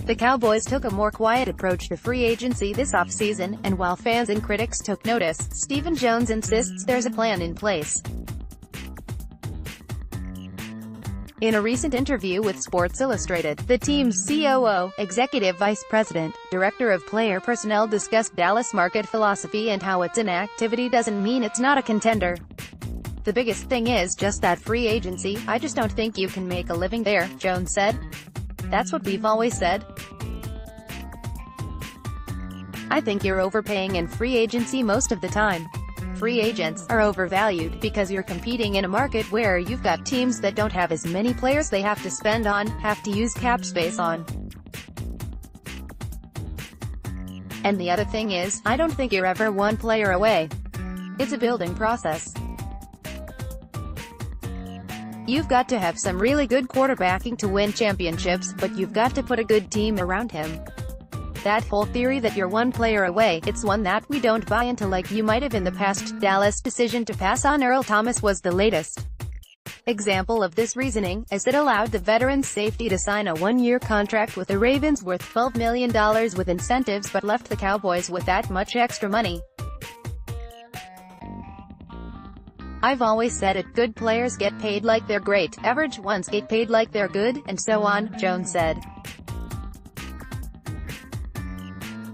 The Cowboys took a more quiet approach to free agency this offseason, and while fans and critics took notice, Stephen Jones insists there's a plan in place. In a recent interview with Sports Illustrated, the team's COO, Executive Vice President, Director of Player Personnel discussed Dallas' market philosophy and how its inactivity doesn't mean it's not a contender. "The biggest thing is just that free agency. I just don't think you can make a living there," Jones said. "That's what we've always said. I think you're overpaying in free agency most of the time. Free agents are overvalued because you're competing in a market where you've got teams that don't have as many players they have to spend on, have to use cap space on. And the other thing is, I don't think you're ever one player away. It's a building process. You've got to have some really good quarterbacking to win championships, but you've got to put a good team around him. That whole theory that you're one player away, it's one that we don't buy into like you might have in the past." Dallas' decision to pass on Earl Thomas was the latest example of this reasoning, as it allowed the veteran's safety to sign a one-year contract with the Ravens worth $12 million with incentives but left the Cowboys with that much extra money. "I've always said it, good players get paid like they're great, average ones get paid like they're good, and so on," Jones said.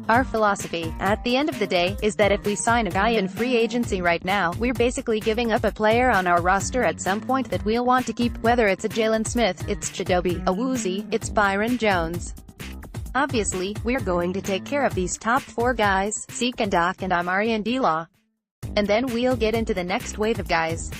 "Our philosophy, at the end of the day, is that if we sign a guy in free agency right now, we're basically giving up a player on our roster at some point that we'll want to keep, whether it's a Jalen Smith, it's Chidobe Awuzie, it's Byron Jones. Obviously, we're going to take care of these top 4 guys, Zeke and Doc and Amari and D-Law. And then we'll get into the next wave of guys.